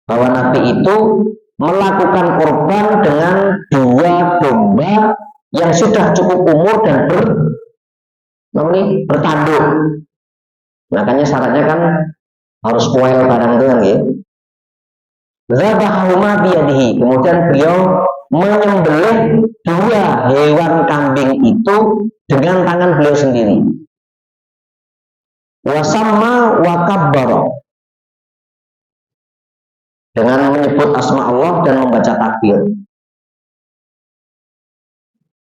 bahwa Nabi itu melakukan kurban dengan dua domba yang sudah cukup umur dan bertanduk. Makanya syaratnya kan harus poel barang itu kan ya. Zabahahuma biyadihi, kemudian beliau menyembelih dua hewan kambing itu dengan tangan beliau sendiri. Wasamma wa kabbara, dengan menyebut asma Allah dan membaca takbir.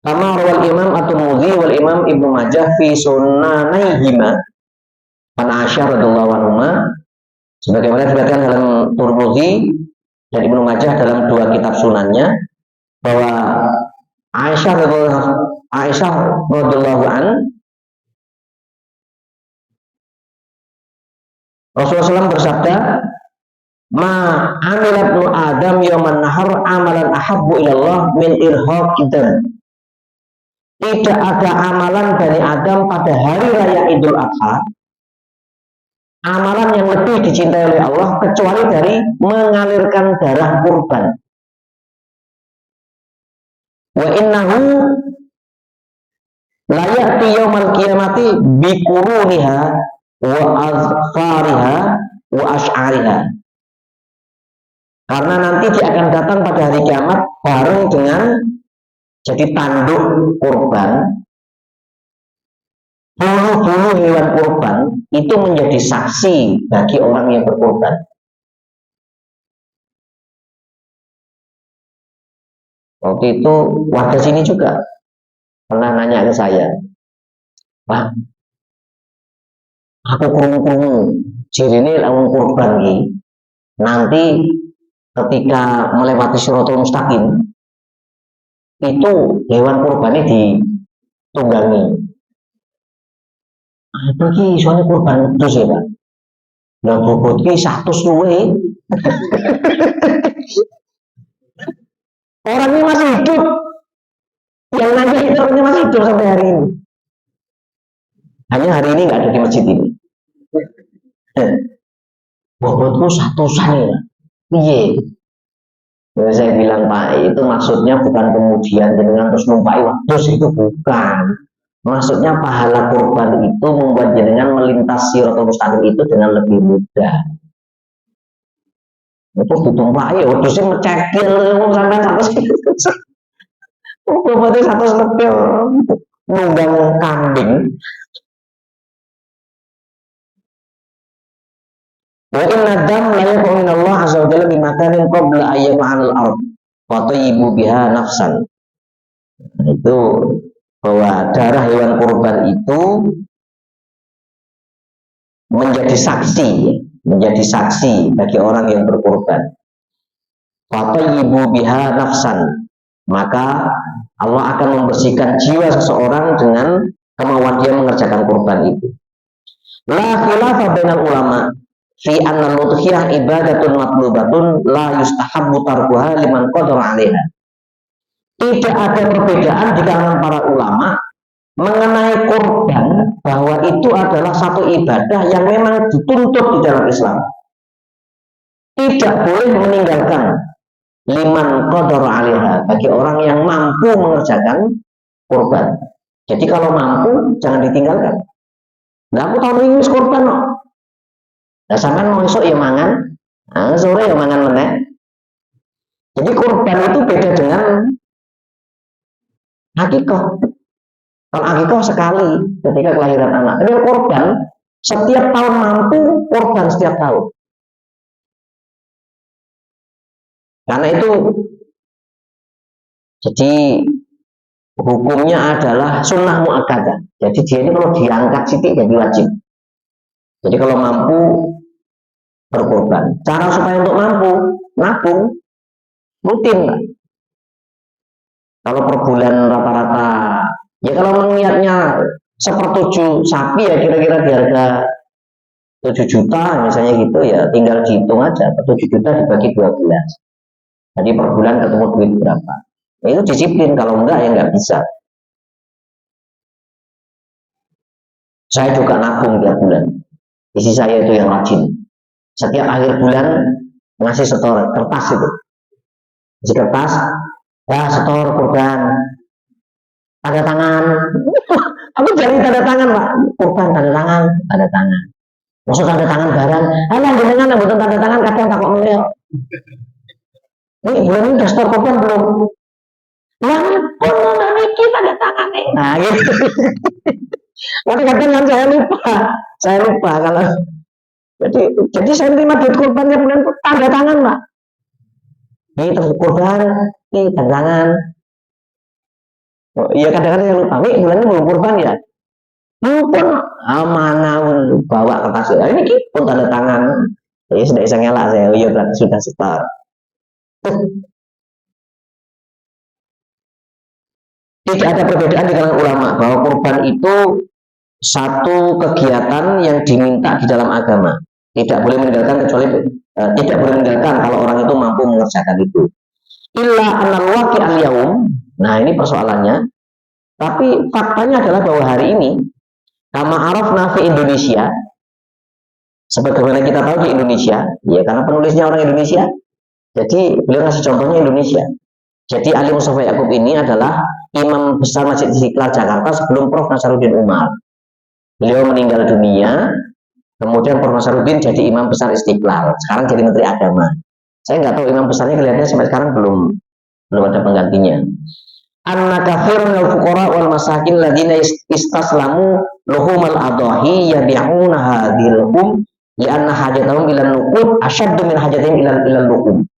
Kama rawal Imam At-Tirmidzi wal Imam Ibnu Majah fi sunanaihima an Aisyah radhiyallahu anha, sebagaimana dikatakan dalam Tirmidzi dan Ibnu Majah dalam dua kitab sunannya, bahwa Aisyah radhiyallahu an, Rasulullah SAW bersabda, ma amilat nu Adam yauman nahar amalan ahabbu ilallah min irhaqidam. Tidak ada amalan Bani Adam pada hari raya Idul Adha, amalan yang lebih dicintai oleh Allah kecuali dari mengalirkan darah kurban. Wa innahu la ya'ti yaumal qiyamati biquruniha wa azfariha wa ash'ariha. Karena nanti dia akan datang pada hari kiamat bareng dengan jadi tanduk kurban, bulu-bulu hewan kurban itu menjadi saksi bagi orang yang berkurban. Waktu itu warga sini juga pernah nanya ke saya, Pak, aku krungu-krungu jirine lawan kurban iki nanti ketika melewati Shiratal Mustaqim itu hewan kurbannya ditunggangi. Apa ki soalnya kurban terus ya Pak? Lah bobot ki 100 luwe. Orangnya masih hidup. Yang nanti itu orangnya masih hidup sampai hari ini. Hanya hari ini nggak ada di masjid ini. Bobotku 100-an ya. Iya. Saya bilang, Pak, itu maksudnya bukan kemudian jenengan terus numpai wadus, itu bukan. Maksudnya pahala kurban itu membuat jenengan melintasi Shiratal Mustaqim itu dengan lebih mudah. Itu ditumpai ya wadusnya ngecekil sampai 100. Bobotnya 100 lebih nunggang kambing. Wa inna dam la yaqulu min Allah azza wa jalla bi makanin qabla ayyama'al ard wa tayyibu biha nafsan. Itu bahwa darah hewan kurban itu menjadi saksi bagi orang yang berkurban. Wa tayyibu biha nafsan, maka Allah akan membersihkan jiwa seseorang dengan kemauan dia mengerjakan kurban itu. La khilafa bainal ulama fi anna al-udhiyah ibadatun matlubatun la yustahabbu tarkuha liman qadara 'alaiha. Tidak ada perbedaan di kalangan para ulama mengenai kurban bahwa itu adalah satu ibadah yang memang dituntut di dalam Islam. Tidak boleh meninggalkan liman qadara 'alaiha bagi orang yang mampu mengerjakan kurban. Jadi kalau mampu jangan ditinggalkan. Nah aku tahun ini kurban no. Nah sampai mau esok ya mangan, nah, sore ya mangan meneh. Jadi kurban itu beda dengan akikah. Kalau akikah sekali ketika kelahiran anak. Tapi kurban setiap tahun mampu kurban setiap tahun. Karena itu jadi hukumnya adalah sunnah muakkadah. Jadi dia ini kalau diangkat sitik jadi wajib. Jadi kalau mampu berkorban. Cara supaya untuk mampu nabung rutin. Kalau per bulan rata-rata ya kalau mengingatnya sepertujuh sapi ya kira-kira di harga 7 juta misalnya gitu ya tinggal dihitung aja 7 juta dibagi 12. Jadi per bulan ketemu duit berapa. Nah, itu disiplin, kalau enggak ya enggak bisa. Saya juga nabung tiap bulan. Isi saya itu yang rajin. Setiap akhir bulan ngasih setor kertas itu. Isi kertas, ya setor kurban. Tanda tangan. Aku jadi tanda tangan, Pak. Kurban tanda tangan, tanda tangan. Maksud tanda tangan barang. Alah jenengan bukan tanda tangan kadang takut melihat. Ini bulan ini udah setor kurban belum? Pun memiliki tanda tangan. Nah gitu. Kadang-kadang saya lupa kalau jadi saya terima duit kurbannya bulan itu tanda tangan Pak. Ini terus kurban, ini tanda tangan. Oh, iya kadang-kadang saya lupa. Nih bulan ini belum kurban ya. Pun mana bawa kertas ya. Ini pun tanda tangan. Ya sudah bisa ngelak saya. Oh, iya berarti sudah setor. Tidak ada perbedaan di kalangan ulama bahwa kurban itu satu kegiatan yang diminta di dalam agama. Tidak boleh meninggalkan kecuali tidak boleh meninggalkan kalau orang itu mampu mengerjakan itu. Illa anal waqi al-yaum. Nah, ini persoalannya. Tapi faktanya adalah bahwa hari ini kama arafna fi Indonesia sebagaimana kita tahu di Indonesia, ya karena penulisnya orang Indonesia. Jadi beliau ngasih contohnya Indonesia. Jadi Ali Mustafa Yakub ini adalah imam besar Masjid Istiqlal Jakarta sebelum Prof. Nasaruddin Umar. Beliau meninggal dunia, kemudian Prof. Nasaruddin jadi imam besar Istiqlal. Sekarang jadi Menteri Agama. Saya nggak tahu imam besarnya kelihatannya sampai sekarang belum ada penggantinya. Anna kafirun al fuqara wal masakin ladina istaslamu luhumal adahi yabi'una hadhilhum li'anna hajatahum ila nuqud asyaddu min hajatihim ila luhum.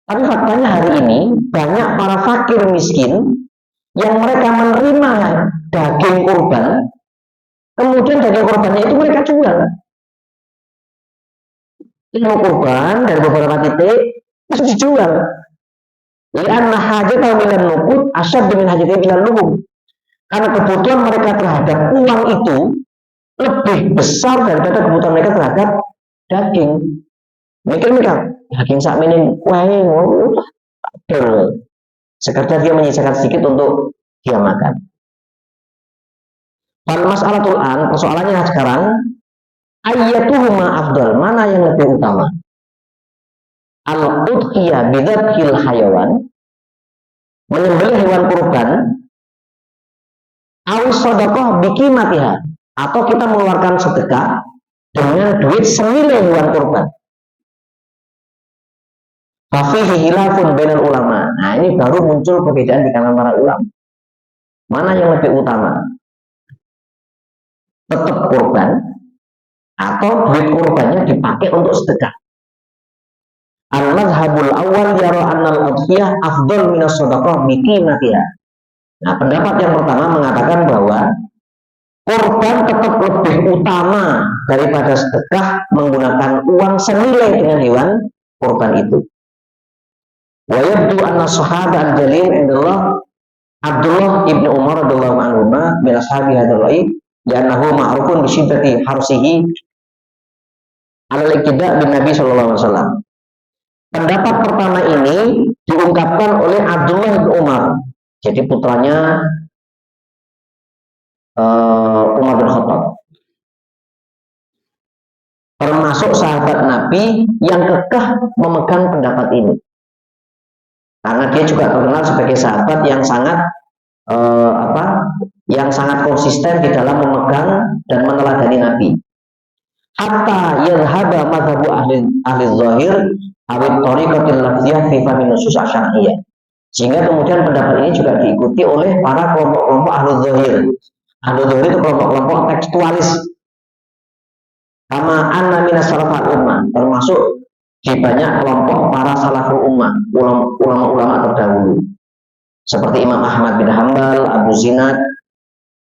Tapi faktanya hari ini banyak para fakir miskin yang mereka menerima daging kurban, kemudian daging kurbannya itu mereka jual. Ilmu kurban dari beberapa titik itu dijual. Lianna hajatahum ila nuqud asyaddu min hajatihim ila luhum. Karena kebutuhan mereka terhadap uang itu lebih besar daripada kebutuhan mereka terhadap daging. Mikir daging sak minin wae sekedar dia menyisakan sedikit untuk dia makan. Fal mas'alatul an, persoalannya sekarang ayyatuhuma afdal, mana yang lebih utama? Al-udhiyah bidzabhil hayawan, menyembelih hewan kurban, awis sedekah bikimatiha, atau kita mengeluarkan sedekah dengan duit senilai hewan kurban. Fafihi hilafun bainal ulama. Nah, ini baru muncul perbedaan di kalangan para ulama. Mana yang lebih utama? Tetap kurban atau duit kurbannya dipakai untuk sedekah. Al-mazhabul awal yara annal udhiyah afdal minas shadaqah bi qimatiha. Nah, pendapat yang pertama mengatakan bahwa kurban tetap lebih utama daripada sedekah menggunakan uang senilai dengan hewan kurban itu. Wa yabdu anna sahabat al-jalil indallah Abdullah ibnu Umar radhiyallahu anhu min ashabi hadzal ra'i Li'annahu ma'rufun bi syiddati harsihi al-iqtida' bin Nabi sallallahu alaihi wasallam. Pendapat pertama ini diungkapkan oleh Abdullah bin Umar, jadi putranya Umar bin Khattab, termasuk sahabat Nabi yang kekeh memegang pendapat ini, karena dia juga terkenal sebagai sahabat yang sangat yang sangat konsisten di dalam memegang dan meneladani Nabi. Hatta yadhhaba madhabu ahli zahir awit tariqatil lafziyah fi fahmi nusus asy'ariyah. Sehingga kemudian pendapat ini juga diikuti oleh para kelompok-kelompok ahli zahir. Ahli zahir itu kelompok-kelompok tekstualis. Kama anna minas salafal ummah, termasuk di banyak kelompok para salaful ummah, ulama-ulama terdahulu. Seperti Imam Ahmad bin Hanbal, Abu Zinad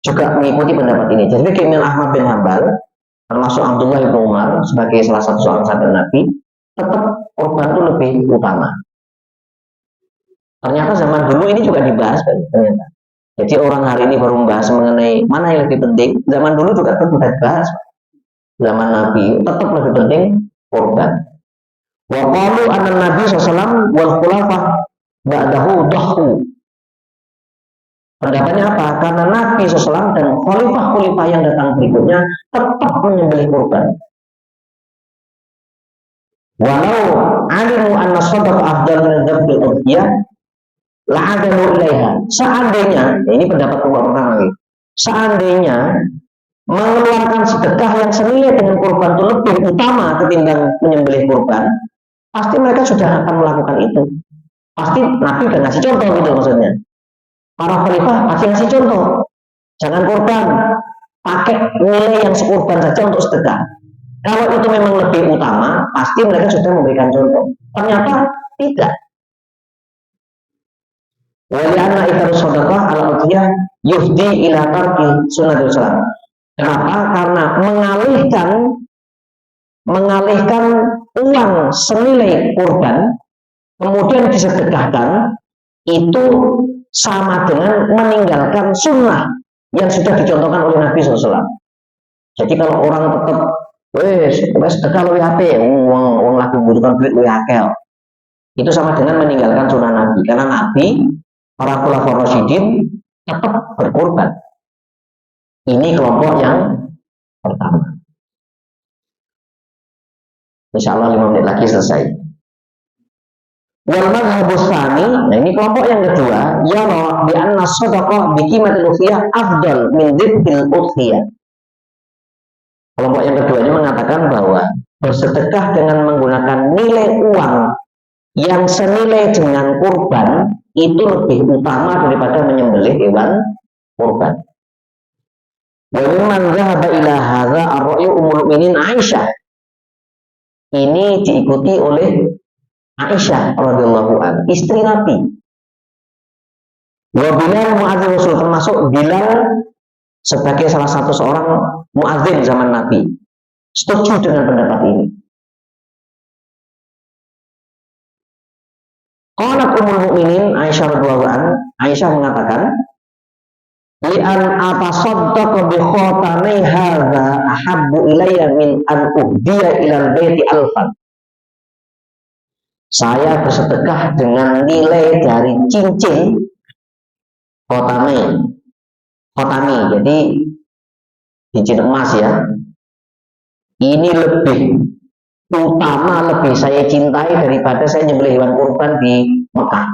juga mengikuti pendapat ini. Jadi Imam Ahmad bin Hanbal, termasuk Abdullah bin Umar sebagai salah satu seorang sahabat Nabi, tetap korban itu lebih utama. Ternyata zaman dulu ini juga dibahas kan, ternyata. Jadi orang hari ini baru membahas mengenai mana yang lebih penting. Zaman dulu juga tetap dibahas. Zaman Nabi tetap lebih penting korban. Wa qalu anna Nabi sallallahu wal khulafah ba'dahu dahu. Pendapatnya apa? Karena Nabi SAW dan khalifah-khalifah yang datang berikutnya tetap menyembelih kurban. Walau alimu anna shadaqah afdal min dzabhil udhiyah la'adalu ilaiha. Seandainya, ini pendapat pertama lagi. Seandainya mengeluarkan sedekah yang senilai dengan kurban itu lebih utama ketimbang menyembelih kurban, pasti mereka sudah akan melakukan itu. Pasti Nabi udah ngasih contoh gitu maksudnya. Para khalifah pasti ngasih contoh, jangan korban, pakai nilai yang sekurban saja untuk sedekah. Kalau itu memang lebih utama, pasti mereka sudah memberikan contoh. Ternyata tidak. Walianna itarus sedekah ala udhiyah yuhdi ila tarki sunnatul salam. Kenapa? Karena mengalihkan uang senilai kurban kemudian disedekahkan, itu sama dengan meninggalkan sunnah yang sudah dicontohkan oleh Nabi SAW. Jadi kalau orang tetap wes sedekah luwih apik, wong lagi membutuhkan duit luwih akeh, itu sama dengan meninggalkan sunnah Nabi. Karena Nabi, para khulafaur rasyidin tetap berkorban. Ini kelompok yang pertama. Insya Allah 5 menit lagi selesai. Wal madhabus tsani, nah ini kelompok yang kedua, yara bi anna shadaqah bi qimatil udhiyah afdal min dzibhil udhiyah. Kelompok yang kedua ini mengatakan bahwa bersedekah dengan menggunakan nilai uang yang senilai dengan kurban itu lebih utama daripada menyembelih hewan kurban. Wa mimman dhahaba ila hadza ar-ra'yu ummul mukminin Aisyah. Ini diikuti oleh Aisyah radhiyallahu anha, istri Nabi. Wa Bilal muadzin Rasul, termasuk Bilal sebagai salah satu seorang muadzin zaman Nabi, setuju dengan pendapat ini. Qalat ummul mukminin Aisyah radhiyallahu anha, Aisyah mengatakan, li'an atasaddaqa bi khatami hadza ahabbu ilayya min an uhdiya ilal baiti alfan. Saya bersedekah dengan nilai dari cincin khotami, jadi cincin emas ya. Ini lebih utama, lebih saya cintai daripada saya menyembelih hewan kurban di Mekah.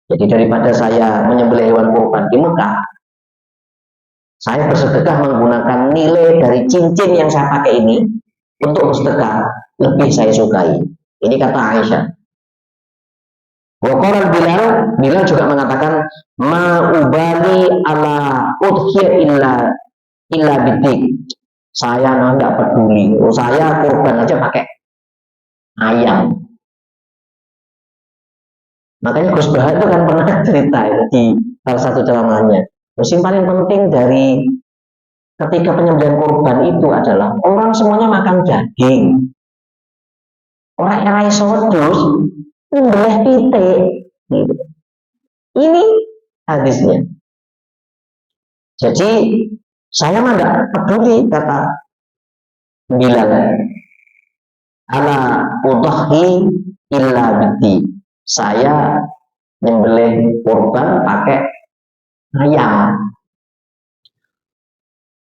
Jadi daripada saya menyembelih hewan kurban di Mekah, saya bersedekah menggunakan nilai dari cincin yang saya pakai ini untuk bersedekah, lebih saya sukai. Ini kata Aisyah. Waqala Bilal juga mengatakan ma ubali ala udhiyah illa bidik. Saya tidak peduli. Saya kurban aja pakai ayam. Makanya Gus Bahar itu kan pernah cerita itu di salah satu ceramahnya. Yang paling penting dari ketika penyembelihan kurban itu adalah orang semuanya makan daging. Orang yang iso wedhus nyembelih pitik gitu. Ini hadisnya. Jadi Saya mah enggak peduli, kata Bilal. Ana udhi illa bidi. Saya nyembelih kurban pakai ayam.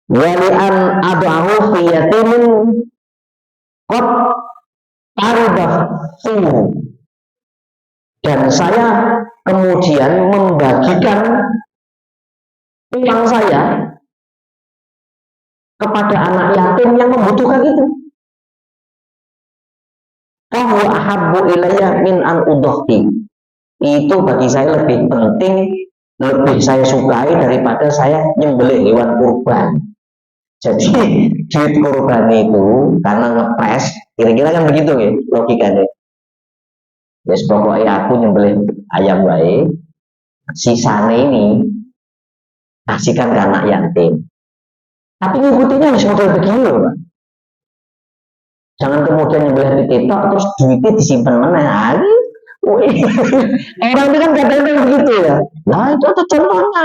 Walian abahu fi yatimin qad tardaftu. Dan saya kemudian membagikan uang saya kepada anak yatim yang membutuhkan itu. Fahuwa ahabbu ilayya min an udhi. Itu bagi saya lebih penting, lebih saya sukai daripada saya nyembelih hewan kurban. Jadi duit kurban itu karena ngepres, kira-kira kan begitu ya logikanya. Ya pokoknya aku nyembelih ayam baik, sisanya ini kasihkan ke anak yatim. Tapi ngikutinya harus model begini loh, Pak. Jangan kemudian nyembelih di TikTok terus duitnya disimpan mana lagi. Orang itu kan kadang-kadang begitu ya. Nah itu ada contohnya,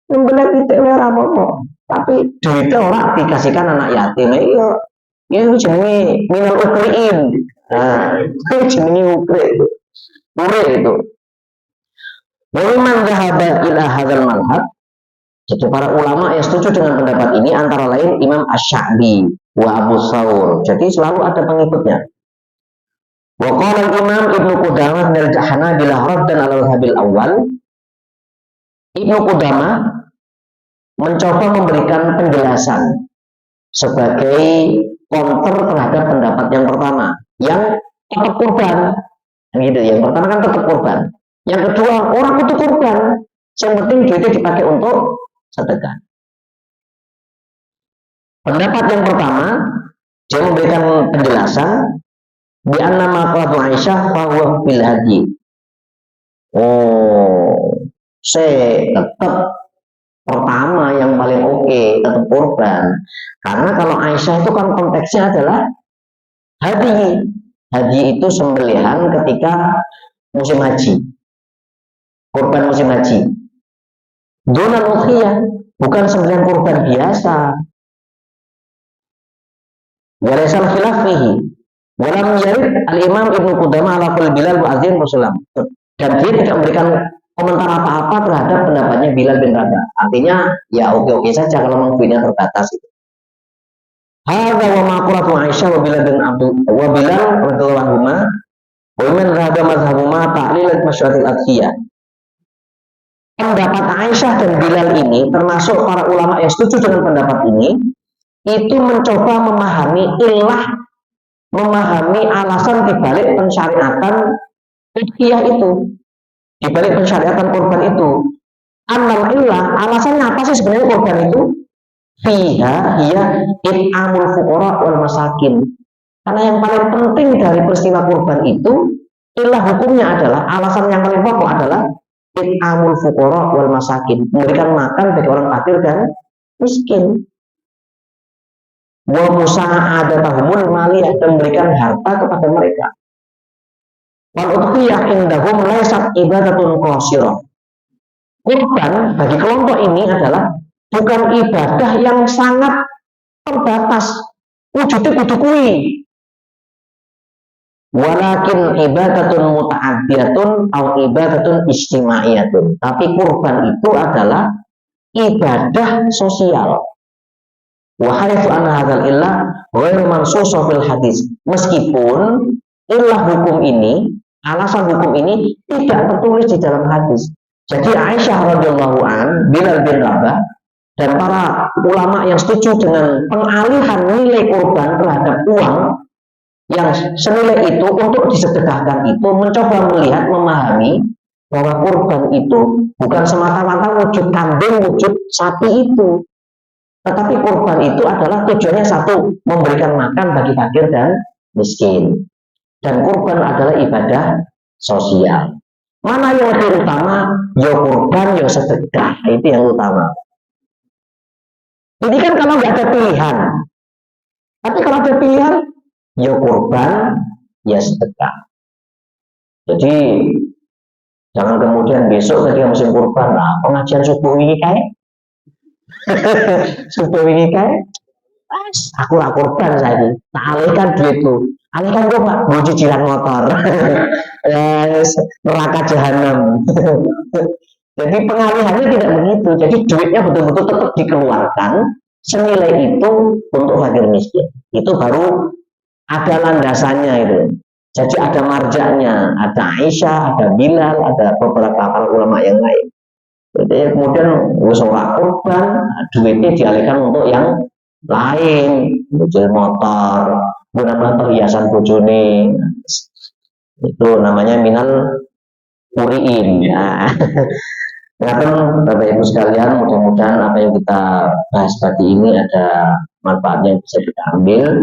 nyembelih di TikTok apa-apa. Tapi duitnya orang dikasihkan anak yatim. Iya, ini jenenge minal ukriin. Nah, itu jenenge ukri itu. Waman dhahaba ila hadzal madhab. Jadi para ulama yang setuju dengan pendapat ini antara lain Imam Asy-Sya'bi wa Abu Thawr. Jadi selalu ada pengikutnya. Wa qala Imam Ibnu Qudamah min al-Hanabila raddan al-Habil awal. Ibnu Qudamah mencoba memberikan penjelasan sebagai counter terhadap pendapat yang pertama, yang tetap kurban. Gitu. Yang pertama kan tetap kurban. Yang kedua, orang itu kurban. Yang penting duitnya dipakai untuk sedekah. Pendapat yang pertama, dia memberikan penjelasan di anna maqalatu Aisyah bahwa bil hadi. Saya tetap pertama yang paling oke, tetap kurban. Karena kalau Aisyah itu kan konteksnya adalah hadi. Hadi itu sembelihan ketika musim haji. Kurban musim haji. Dunan ukhiyah, bukan sembelihan kurban biasa. Walaisal khilaf fihi. Walam yarid al-Imam Ibnu Qudamah ala kulli Bilal wa Azim Rasulullah. Dan dia tidak memberikan komentar apa-apa terhadap pendapatnya Bilal bin Rabah. Artinya ya oke-oke saja kalau memang terbatas itu. Hadza wa maqulatu Aisyah wa Bilal bin Abdul wa Bilal radhiyallahu anhuma wa man rada mazhabuma ta'lil masyaratil adhiyah. Pendapat Aisyah dan Bilal ini termasuk para ulama yang setuju dengan pendapat ini itu mencoba memahami ilah, memahami alasan dibalik pensyariatan udhiyah itu, dibalik pensyariatan kurban itu. Annal ilah, alasannya apa sih sebenarnya kurban itu? Fiha hiya it'amul fuqara wal masakin. Karena yang paling penting dari peristiwa kurban itu, ilah hukumnya adalah, alasan yang paling pokok adalah it'amul fuqara wal masakin, memberikan makan bagi orang fakir dan miskin. Wa musa'adatahumul maliyah, dan memberikan harta kepada mereka. Wal udhiyah indahum laysat ibadatun qasirah. Kurban bagi kelompok ini adalah bukan ibadah yang sangat terbatas, wujudnya kudu kuwi. Walakin ibadatun muta'addiyatun atau ibadatun istimaiyatun. Tapi kurban itu adalah ibadah sosial. Wa harifu anna hadzal illah ghairu mansusa fil hadis. Meskipun ilah hukum ini, alasan hukum ini tidak tertulis di dalam hadis. Jadi Aisyah radhiyallahu an, Bilal bin Rabah dan para ulama yang setuju dengan pengalihan nilai kurban terhadap uang yang senilai itu untuk disedekahkan itu mencoba melihat, memahami bahwa kurban itu bukan semata-mata wujud kambing, wujud sapi itu. Tetapi kurban itu adalah tujuannya satu, memberikan makan bagi fakir dan miskin. Dan kurban adalah ibadah sosial. Mana yang lebih utama? Ya kurban, ya sedekah. Itu yang utama. Ini kan kalau nggak ada pilihan. Tapi kalau ada pilihan, ya kurban, ya sedekah. Jadi jangan kemudian besok ketika musim kurban, lah pengajian subuh ini kayak Sudah ini kan, aku lah korban saya, tak alihkan duitku, alihkan kok pak, mau cicilan motor, yes, neraka jahanam. Jadi pengalihannya tidak begitu, jadi duitnya betul-betul tetap dikeluarkan, senilai itu untuk fakir miskin. Itu baru ada landasannya itu. Jadi ada marjaknya, ada Aisyah, ada Bilal, ada beberapa para ulama yang lain. Jadi kemudian ora korban, duitnya dialihkan untuk yang lain, mobil motor, guna perhiasan bojone. Itu namanya minal muriin. Ya. Nah, Bapak Ibu sekalian, mudah-mudahan apa yang kita bahas pagi ini ada manfaatnya yang bisa kita ambil.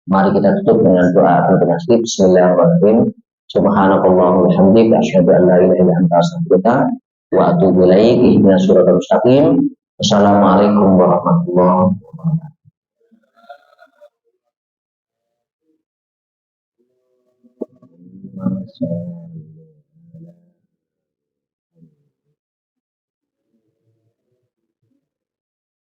Mari kita tutup dengan doa dengan Bismillahirrahmanirrahim. Subhanakallahumma wa bihamdika asyhadu an la ilaha illa anta astaghfiruka wa atubu ilaik. Ihdinas siratal mustaqim. Wassalamualaikum warahmatullahi wabarakatuh.